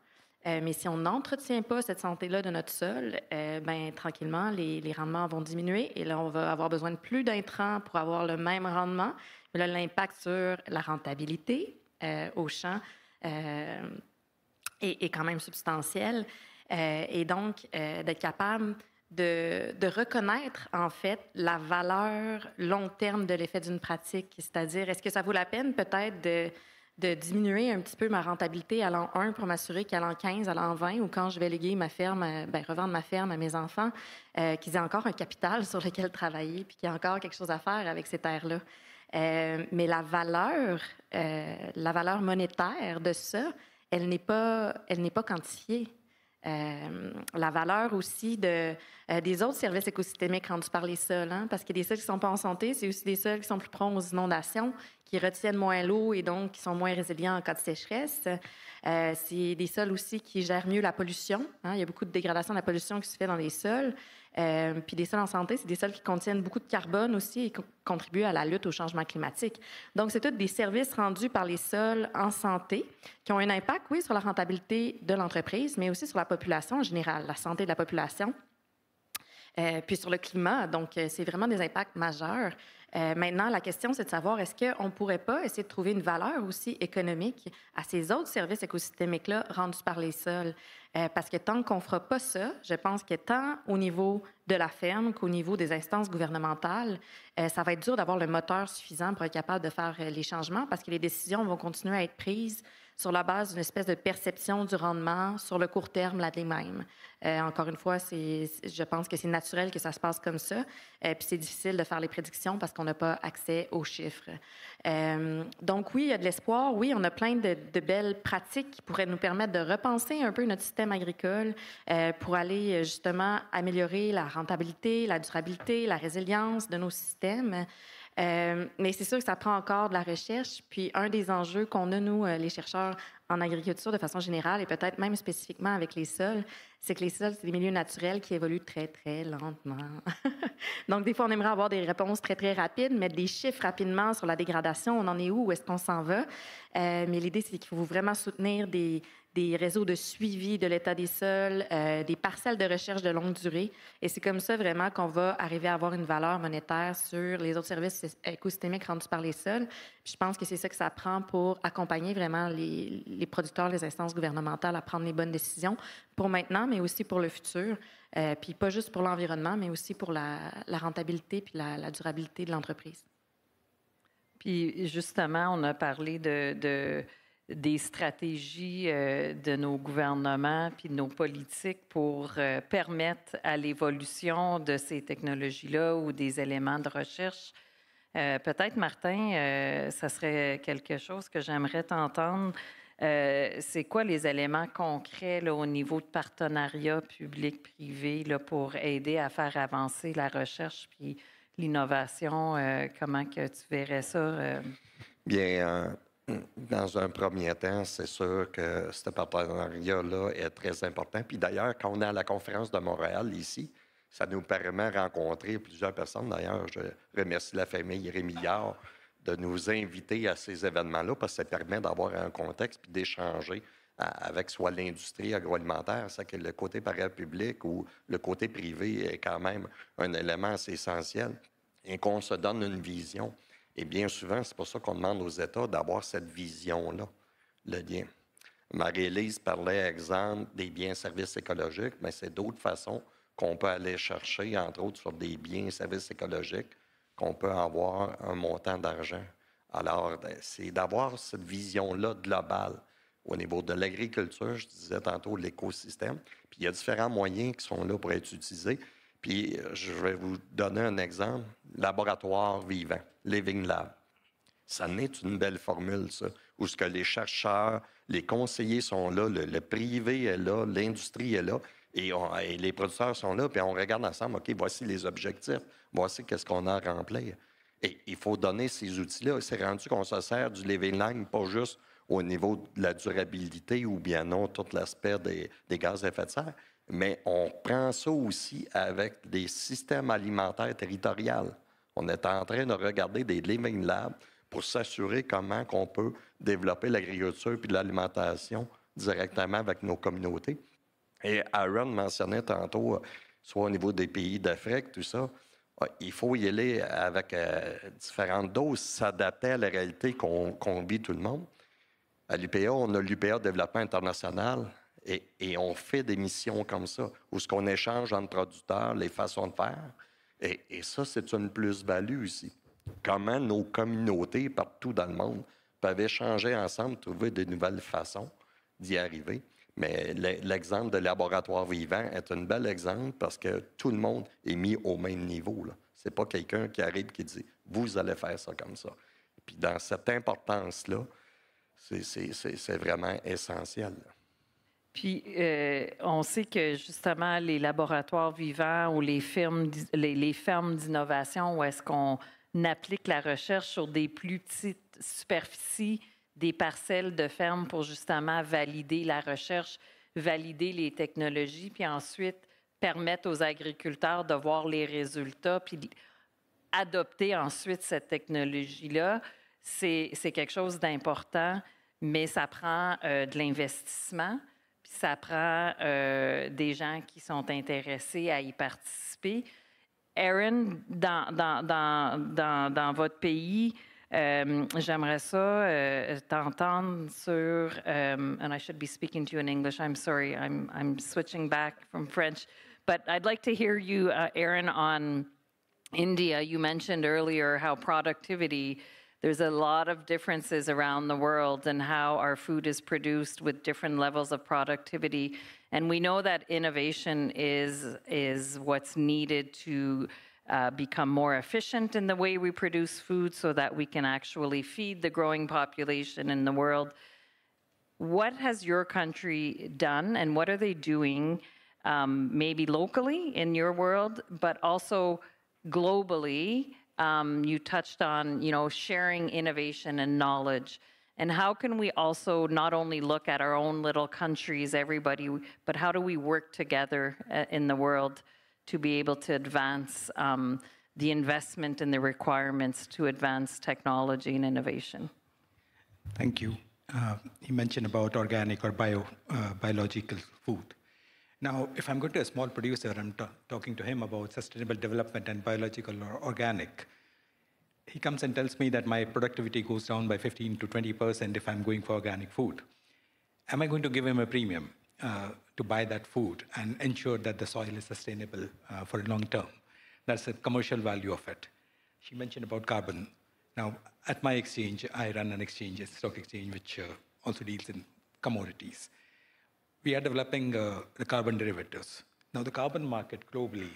D: Mais si on n'entretient pas cette santé-là de notre sol, tranquillement, les rendements vont diminuer et là, on va avoir besoin de plus d'intrants pour avoir le même rendement. Mais là, l'impact sur la rentabilité au champ est quand même substantiel. Et donc, d'être capable de reconnaître, en fait, la valeur long terme de l'effet d'une pratique. C'est-à-dire, est-ce que ça vaut la peine peut-être de diminuer un petit peu ma rentabilité à l'an 1 pour m'assurer qu'à l'an 15, à l'an 20, ou quand je vais léguer ma ferme, revendre ma ferme à mes enfants, qu'ils aient encore un capital sur lequel travailler puis qu'il y a encore quelque chose à faire avec ces terres-là. Mais la valeur monétaire de ça, elle n'est pas quantifiée. La valeur aussi des autres services écosystémiques rendus par les sols, hein, parce qu'il y a des sols qui ne sont pas en santé, c'est aussi des sols qui sont plus prompts aux inondations, qui retiennent moins l'eau et donc qui sont moins résilients en cas de sécheresse. C'est des sols aussi qui gèrent mieux la pollution. Hein, il y a beaucoup de dégradation de la pollution qui se fait dans les sols. Puis des sols en santé, c'est des sols qui contiennent beaucoup de carbone aussi et contribuent à la lutte au changement climatique. Donc, c'est tous des services rendus par les sols en santé qui ont un impact, oui, sur la rentabilité de l'entreprise, mais aussi sur la population en général, la santé de la population, puis sur le climat. Donc, c'est vraiment des impacts majeurs. Maintenant, la question, c'est de savoir, est-ce qu'on ne pourrait pas essayer de trouver une valeur aussi économique à ces autres services écosystémiques-là rendus par les sols? Parce que tant qu'on ne fera pas ça, je pense que tant au niveau de la ferme qu'au niveau des instances gouvernementales, ça va être dur d'avoir le moteur suffisant pour être capable de faire les changements parce que les décisions vont continuer à être prises sur la base d'une espèce de perception du rendement sur le court terme là des mêmes. Encore une fois, je pense que c'est naturel que ça se passe comme ça. Puis c'est difficile de faire les prédictions parce qu'on n'a pas accès aux chiffres. Donc oui, il y a de l'espoir. Oui, on a plein de belles pratiques qui pourraient nous permettre de repenser un peu notre système agricole pour aller justement améliorer la rentabilité, la durabilité, la résilience de nos systèmes. Mais c'est sûr que ça prend encore de la recherche. Puis un des enjeux qu'on a, nous, les chercheurs en agriculture de façon générale et peut-être même spécifiquement avec les sols, c'est que les sols, c'est des milieux naturels qui évoluent très, très lentement. Donc, des fois, on aimerait avoir des réponses très, très rapides, mettre des chiffres rapidement sur la dégradation. On en est où? Où est-ce qu'on s'en va? Mais l'idée, c'est qu'il faut vraiment soutenir des réseaux de suivi de l'état des sols, des parcelles de recherche de longue durée. Et c'est comme ça vraiment qu'on va arriver à avoir une valeur monétaire sur les autres services écosystémiques rendus par les sols. Puis je pense que c'est ça que ça prend pour accompagner vraiment les producteurs, les instances gouvernementales à prendre les bonnes décisions pour maintenant, mais aussi pour le futur. Puis pas juste pour l'environnement, mais aussi pour la rentabilité puis la durabilité de l'entreprise.
B: Puis justement, on a parlé des stratégies de nos gouvernements puis de nos politiques pour permettre à l'évolution de ces technologies-là ou des éléments de recherche. Peut-être, Martin, ça serait quelque chose que j'aimerais t'entendre. C'est quoi les éléments concrets là, au niveau de partenariat public-privé là, pour aider à faire avancer la recherche puis l'innovation? Comment que tu verrais ça?
A: Bien, dans un premier temps, c'est sûr que ce partenariat-là est très important. Puis d'ailleurs, quand on est à la conférence de Montréal, ici, ça nous permet de rencontrer plusieurs personnes. D'ailleurs, je remercie la famille Rémillard de nous inviter à ces événements-là parce que ça permet d'avoir un contexte puis d'échanger avec soit l'industrie agroalimentaire, c'est que le côté parapublic ou le côté privé est quand même un élément assez essentiel et qu'on se donne une vision. Et bien souvent, c'est pour ça qu'on demande aux États d'avoir cette vision-là, le lien. Marie-Élise parlait, exemple, des biens services écologiques, mais c'est d'autres façons qu'on peut aller chercher, entre autres sur des biens services écologiques, qu'on peut avoir un montant d'argent. Alors, c'est d'avoir cette vision-là globale au niveau de l'agriculture, je disais tantôt l'écosystème, puis il y a différents moyens qui sont là pour être utilisés. Puis, je vais vous donner un exemple. Laboratoire vivant, Living Lab. Ça n'est une belle formule, ça, où ce que les chercheurs, les conseillers sont là, le privé est là, l'industrie est là, et les producteurs sont là, puis on regarde ensemble, OK, voici les objectifs, voici qu'est-ce qu'on a à remplir. Et il faut donner ces outils-là. C'est rendu qu'on se sert du Living Lab, pas juste au niveau de la durabilité ou bien non, tout l'aspect des gaz à effet de serre, mais on prend ça aussi avec des systèmes alimentaires territoriaux. On est en train de regarder des Living Labs pour s'assurer comment on peut développer l'agriculture puis l'alimentation directement avec nos communautés. Et Aaron mentionnait tantôt, soit au niveau des pays d'Afrique, tout ça, il faut y aller avec différentes doses, s'adapter à la réalité qu'on vit tout le monde. À l'UPA, on a l'UPA Développement International et on fait des missions comme ça, où ce qu'on échange entre producteurs, les façons de faire. Et ça, c'est une plus-value aussi. Comment nos communautés partout dans le monde peuvent échanger ensemble, trouver de nouvelles façons d'y arriver. Mais l'exemple de laboratoire vivant est un bel exemple parce que tout le monde est mis au même niveau. Ce n'est pas quelqu'un qui arrive et qui dit « vous allez faire ça comme ça ». Puis dans cette importance-là, c'est vraiment essentiel.
B: Puis, on sait que justement, les laboratoires vivants ou les fermes d'innovation, où est-ce qu'on applique la recherche sur des plus petites superficies, des parcelles de ferme pour justement valider la recherche, valider les technologies, puis ensuite permettre aux agriculteurs de voir les résultats, puis adopter ensuite cette technologie-là, c'est quelque chose d'important, mais ça prend de l'investissement, puis ça prend des gens qui sont intéressés à y participer. Aaron, dans votre pays, j'aimerais ça t'entendre sur, and I should be speaking to you in English. I'm sorry, I'm switching back from French, but I'd like to hear you, Aaron, on India. You mentioned earlier how productivity, there's a lot of differences around the world and how our food is produced with different levels of productivity. And we know that innovation is what's needed to become more efficient in the way we produce food so that we can actually feed the growing population in the world. What has your country done and what are they doing, maybe locally in your world, but also globally? You touched on, sharing innovation and knowledge. And how can we also not only look at our own little countries, everybody, but how do we work together in the world to be able to advance the investment and the requirements to advance technology and innovation?
C: Thank you. You mentioned about organic or biological food. Now, if I'm going to a small producer, I'm talking to him about sustainable development and biological or organic. He comes and tells me that my productivity goes down by 15 to 20% if I'm going for organic food. Am I going to give him a premium to buy that food and ensure that the soil is sustainable for a long term? That's the commercial value of it. She mentioned about carbon. Now, at my exchange, I run an exchange, a stock exchange, which also deals in commodities. We are developing the carbon derivatives. Now, the carbon market globally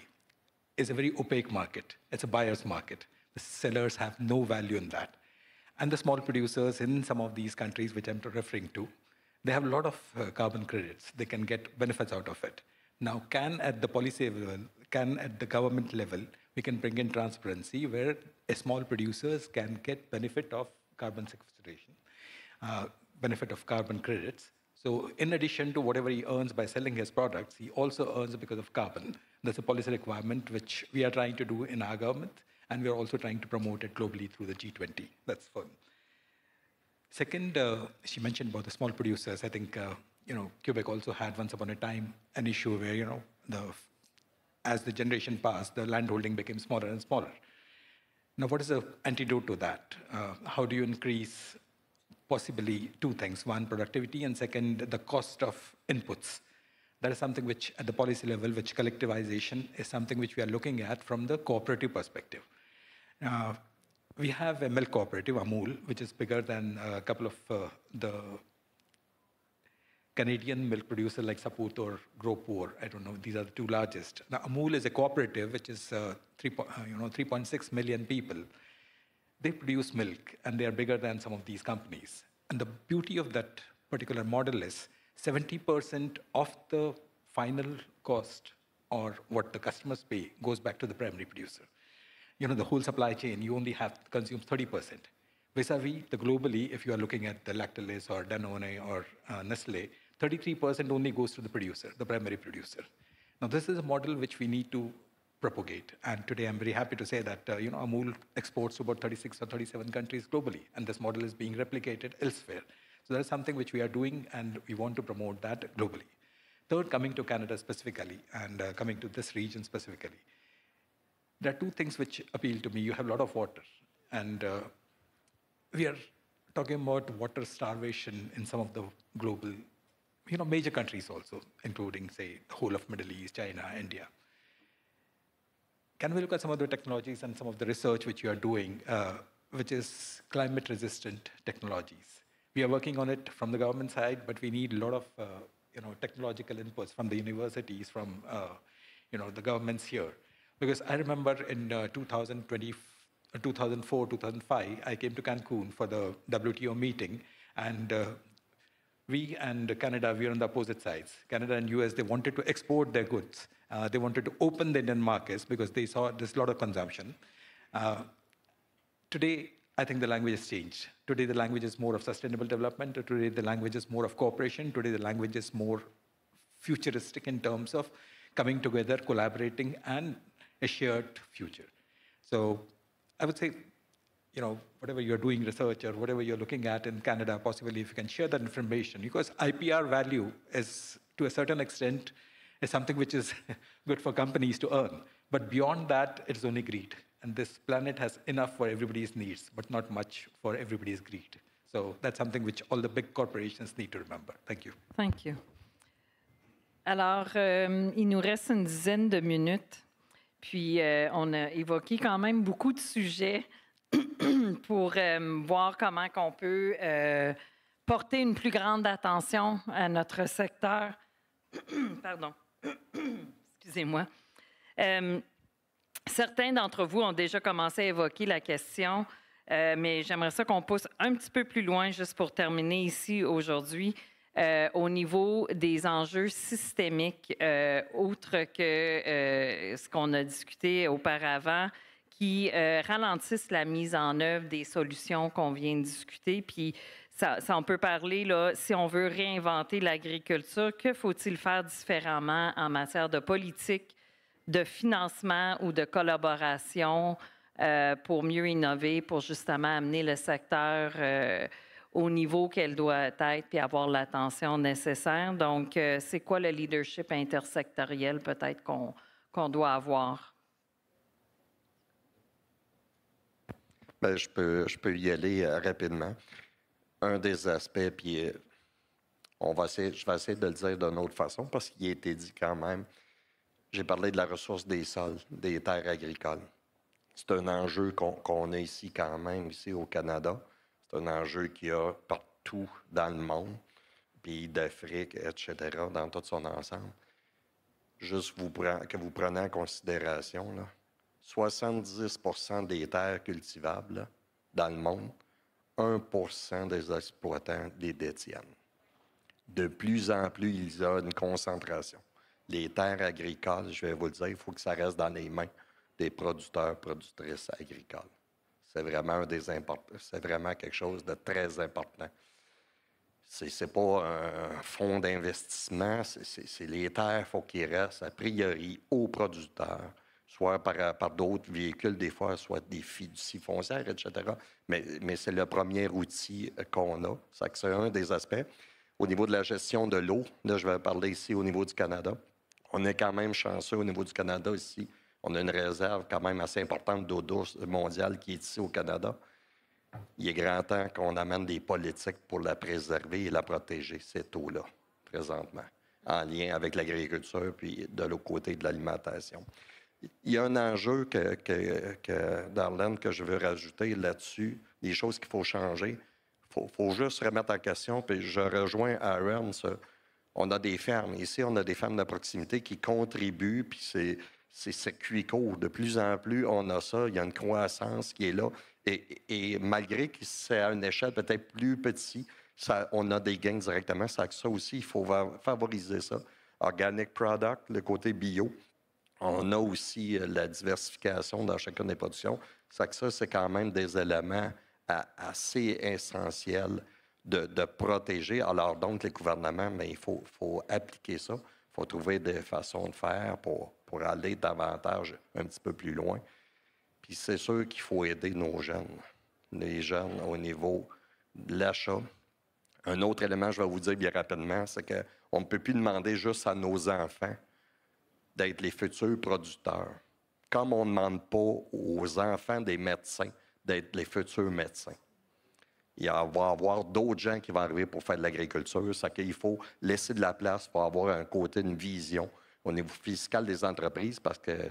C: is a very opaque market. It's a buyer's market. The sellers have no value in that. And the small producers in some of these countries, which I'm referring to, they have a lot of carbon credits. They can get benefits out of it. Now, at the policy level, at the government level, we can bring in transparency where small producers can get benefit of carbon sequestration, benefit of carbon credits. So in addition to whatever he earns by selling his products, he also earns because of carbon. That's a policy requirement which we are trying to do in our government, and we are also trying to promote it globally through the G20. That's fun. Second, she mentioned about the small producers. I think, Quebec also had once upon a time an issue where, as the generation passed, the landholding became smaller and smaller. Now, what is the antidote to that? How do you increase possibly two things? One, productivity, and second, the cost of inputs. That is something which, at the policy level, which collectivization is something which we are looking at from the cooperative perspective. We have a milk cooperative, Amul, which is bigger than a couple of the Canadian milk producers like Saput or Gropur. I don't know, these are the two largest. Now, Amul is a cooperative which is 3.6 million people. They produce milk, and they are bigger than some of these companies. And the beauty of that particular model is 70% of the final cost or what the customers pay goes back to the primary producer. The whole supply chain, you only have to consume 30%. Vis-a-vis the globally, if you are looking at the Lactalis or Danone or Nestle, 33% only goes to the producer, the primary producer. Now, this is a model which we need to propagate. And today, I'm very happy to say that, Amul exports to about 36 or 37 countries globally, and this model is being replicated elsewhere. So that's something which we are doing, and we want to promote that globally. Third, coming to Canada specifically, and coming to this region specifically, there are two things which appeal to me. You have a lot of water, and we are talking about water starvation in some of the global, major countries also, including, say, the whole of Middle East, China, India. Can we look at some of the technologies and some of the research which you are doing, which is climate-resistant technologies? We are working on it from the government side, but we need a lot of technological inputs from the universities, from the governments here. Because I remember in 2004, 2005, I came to Cancun for the WTO meeting, and we and Canada, we were on the opposite sides. Canada and US, they wanted to export their goods. They wanted to open the Indian markets because they saw there's a lot of consumption. Today, I think the language has changed. Today, the language is more of sustainable development. Today, the language is more of cooperation. Today, the language is more futuristic in terms of coming together, collaborating, and a shared future. So I would say, whatever you're doing research or whatever you're looking at in Canada, possibly if you can share that information, because IPR value is, to a certain extent, is something which is good for companies to earn. But beyond that, it's only greed. And this planet has enough for everybody's needs, but not much for everybody's greed. So that's something which all the big corporations need to remember. Thank you.
B: Thank you. Alors, il nous reste une dizaine de minutes. Puis, on a évoqué quand même beaucoup de sujets pour voir comment on peut porter une plus grande attention à notre secteur. Pardon. Excusez-moi. Certains d'entre vous ont déjà commencé à évoquer la question, mais j'aimerais ça qu'on pousse un petit peu plus loin, juste pour terminer ici aujourd'hui, au niveau des enjeux systémiques, outre que ce qu'on a discuté auparavant, qui ralentissent la mise en œuvre des solutions qu'on vient de discuter. Puis, ça, on peut parler, là, si on veut réinventer l'agriculture, que faut-il faire différemment en matière de politique, de financement ou de collaboration pour mieux innover, pour justement amener le secteur au niveau qu'elle doit être puis avoir l'attention nécessaire. Donc, c'est quoi le leadership intersectoriel peut-être qu'on doit avoir?
A: Bien, je peux y aller rapidement. Un des aspects, puis je vais essayer de le dire d'une autre façon parce qu'il a été dit quand même. J'ai parlé de la ressource des sols, des terres agricoles. C'est un enjeu qu'on a ici quand même, ici au Canada. C'est un enjeu qu'il y a partout dans le monde, pays d'Afrique, etc., dans tout son ensemble. Juste que vous preniez en considération, là, 70% des terres cultivables là, dans le monde, 1% des exploitants les détiennent. De plus en plus, il y a une concentration. Les terres agricoles, je vais vous le dire, il faut que ça reste dans les mains des producteurs, productrices agricoles. C'est vraiment c'est vraiment quelque chose de très important. C'est pas un fonds d'investissement, c'est les terres, il faut qu'ils restent a priori aux producteurs, soit par d'autres véhicules, des fois, soit des fiducies foncières, etc. Mais c'est le premier outil qu'on a. C'est un des aspects. Au niveau de la gestion de l'eau, là, je vais parler ici au niveau du Canada. On est quand même chanceux au niveau du Canada ici. On a une réserve quand même assez importante d'eau douce mondiale qui est ici au Canada. Il est grand temps qu'on amène des politiques pour la préserver et la protéger, cette eau-là, présentement, en lien avec l'agriculture puis de l'autre côté de l'alimentation. Il y a un enjeu Darlene, que je veux rajouter là-dessus, des choses qu'il faut changer. Il faut juste remettre en question, puis je rejoins Aaron, on a des fermes. Ici, on a des fermes de proximité qui contribuent, puis c'est circuit court. De plus en plus, on a ça. Il y a une croissance qui est là. Et malgré que c'est à une échelle peut-être plus petite, on a des gains directement. Ça aussi, il faut favoriser ça. Organic product, le côté bio. On a aussi la diversification dans chacune des productions. Ça, c'est quand même des éléments assez essentiels de protéger. Alors donc, les gouvernements, mais il faut appliquer ça. Il faut trouver des façons de faire pour aller davantage un petit peu plus loin. Puis c'est sûr qu'il faut aider nos jeunes. Les jeunes au niveau de l'achat, Un autre élément, je vais vous dire bien rapidement, c'est qu'on ne peut plus demander juste à nos enfants d'être les futurs producteurs, comme on ne demande pas aux enfants des médecins d'être les futurs médecins. Il va y avoir d'autres gens qui vont arriver pour faire de l'agriculture. C'est qu'il faut laisser de la place pour avoir un côté, une vision au niveau fiscal des entreprises parce que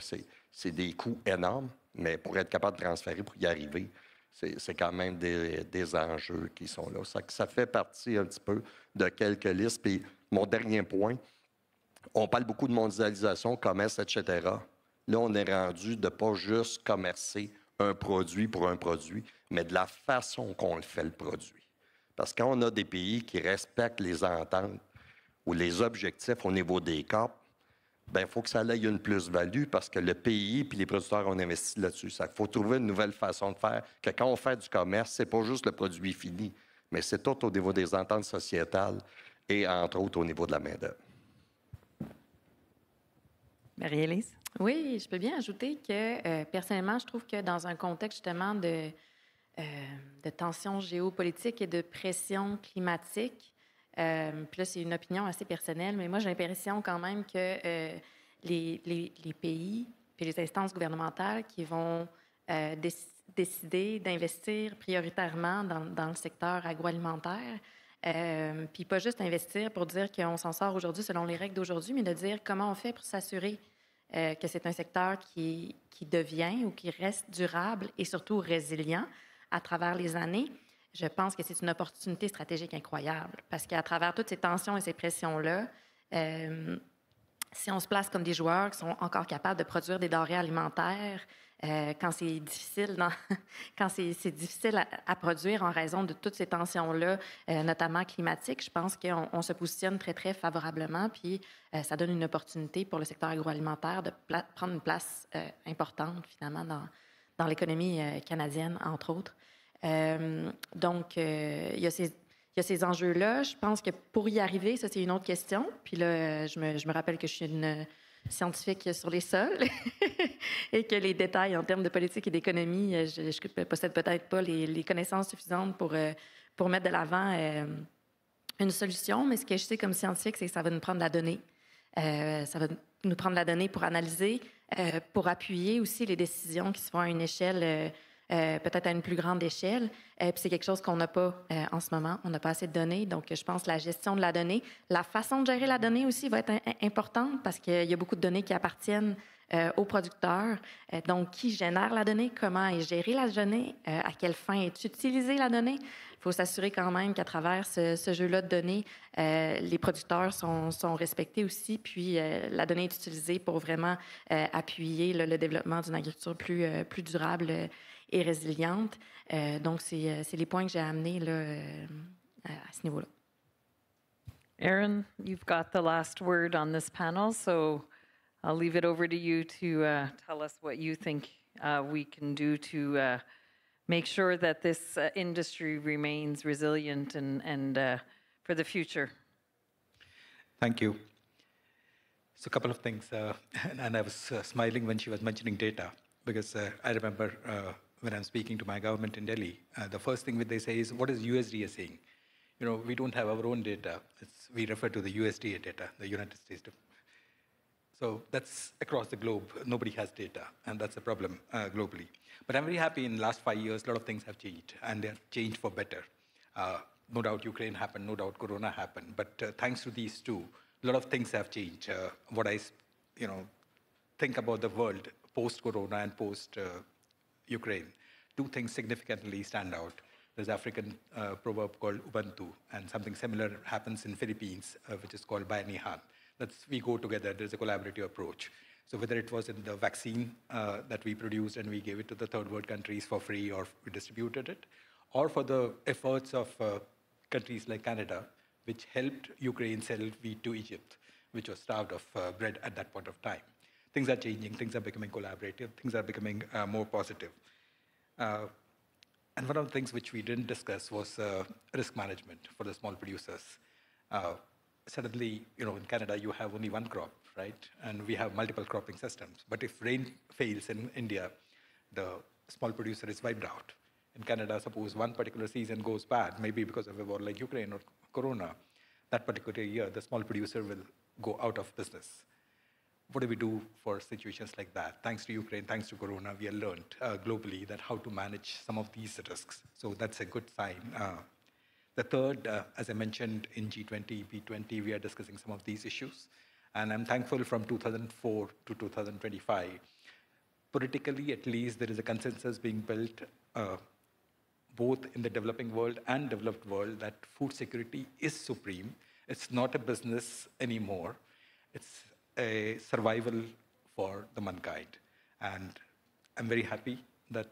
A: c'est des coûts énormes, mais pour être capable de transférer, pour y arriver, c'est quand même des enjeux qui sont là. Ça fait partie un petit peu de quelques listes. Puis mon dernier point, on parle beaucoup de mondialisation, commerce, etc. Là, on est rendu de pas juste commercer un produit pour un produit, mais de la façon qu'on le fait, le produit. Parce que quand on a des pays qui respectent les ententes ou les objectifs au niveau des COP, bien, il faut que ça aille une plus-value parce que le pays et les producteurs ont investi là-dessus. Il faut trouver une nouvelle façon de faire, que quand on fait du commerce, ce n'est pas juste le produit fini, mais c'est tout au niveau des ententes sociétales et, entre autres, au niveau de la main-d'œuvre.
B: Marie-Élise?
D: Oui, je peux bien ajouter que, personnellement, je trouve que dans un contexte justement de tensions géopolitiques et de pression climatique, puis là, c'est une opinion assez personnelle, mais moi, j'ai l'impression quand même que les pays puis les instances gouvernementales qui vont décider d'investir prioritairement dans le secteur agroalimentaire, puis pas juste investir pour dire qu'on s'en sort aujourd'hui selon les règles d'aujourd'hui, mais de dire comment on fait pour s'assurer que c'est un secteur qui devient ou qui reste durable et surtout résilient à travers les années. Je pense que c'est une opportunité stratégique incroyable parce qu'à travers toutes ces tensions et ces pressions-là, si on se place comme des joueurs qui sont encore capables de produire des denrées alimentaires, quand c'est difficile, quand c'est difficile à produire en raison de toutes ces tensions-là, notamment climatiques, je pense qu'on se positionne très, très favorablement. Puis ça donne une opportunité pour le secteur agroalimentaire de prendre une place importante, finalement, dans l'économie canadienne, entre autres. Donc, il y a ces enjeux-là. Je pense que pour y arriver, ça, c'est une autre question. Puis là, je me rappelle que je suis une scientifique sur les sols et que les détails en termes de politique et d'économie, je ne possède peut-être pas les connaissances suffisantes pour mettre de l'avant une solution. Mais ce que je sais comme scientifique, c'est que ça va nous prendre de la donnée. Ça va nous prendre de la donnée pour analyser, pour appuyer aussi les décisions qui se font à une échelle peut-être à une plus grande échelle. Puis c'est quelque chose qu'on n'a pas en ce moment. On n'a pas assez de données. Donc, je pense que la gestion de la donnée, la façon de gérer la donnée aussi va être importante parce qu'il y a beaucoup de données qui appartiennent aux producteurs. Donc, qui génère la donnée, comment est gérée la donnée, à quelle fin est utilisée la donnée. Il faut s'assurer quand même qu'à travers ce jeu-là de données, les producteurs sont respectés aussi, puis la donnée est utilisée pour vraiment appuyer le développement d'une agriculture plus durable et résiliente. Donc, c'est les points que j'ai amenés là, à ce niveau-là.
B: Aaron, you've got the last word on this panel, so I'll leave it over to you to tell us what you think we can do to make sure that this industry remains resilient and for the future.
C: Thank you. So a couple of things, and I was smiling when she was mentioning data, because I remember when I'm speaking to my government in Delhi, the first thing that they say is, what is USDA saying? You know, we don't have our own data. We refer to the USDA data, the United States. So that's across the globe. Nobody has data, and that's a problem globally. But I'm very happy in the last 5 years, a lot of things have changed, and they've changed for better. No doubt Ukraine happened, no doubt Corona happened, but thanks to these two, a lot of things have changed. What I think about the world post-Corona and post-Ukraine, two things significantly stand out. There's an African proverb called Ubuntu, and something similar happens in Philippines, which is called Bayanihan. We go together, there's a collaborative approach. So whether it was in the vaccine that we produced and we gave it to the third world countries for free or we distributed it, or for the efforts of countries like Canada, which helped Ukraine sell wheat to Egypt, which was starved of bread at that point of time. Things are changing, things are becoming collaborative, things are becoming more positive. And one of the things which we didn't discuss was risk management for the small producers. Suddenly, in Canada, you have only one crop, right? And we have multiple cropping systems. But if rain fails in India, the small producer is wiped out. In Canada, suppose one particular season goes bad, maybe because of a war like Ukraine or Corona, that particular year, the small producer will go out of business. What do we do for situations like that? Thanks to Ukraine, thanks to Corona, we have learned globally that how to manage some of these risks. So that's a good sign. The third, as I mentioned, in G20, B20, we are discussing some of these issues. And I'm thankful from 2004 to 2025, politically at least, there is a consensus being built both in the developing world and developed world that food security is supreme. It's not a business anymore. It's a survival for the mankind. And I'm very happy that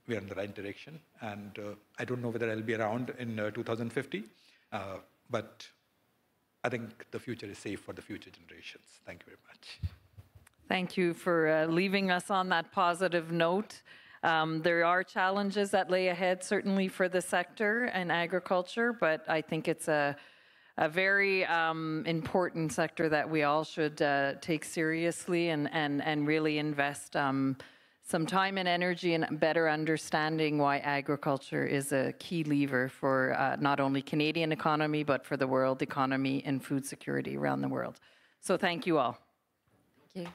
C: we are in the right direction. And I don't know whether I'll be around in 2050, but I think the future is safe for the future generations. Thank you very much.
B: Thank you for leaving us on that positive note. There are challenges that lay ahead, certainly for the sector and agriculture, but I think it's a very important sector that we all should take seriously and really invest some time and energy in better understanding why agriculture is a key lever for not only Canadian economy, but for the world economy and food security around the world. So thank you all.
D: Thank you.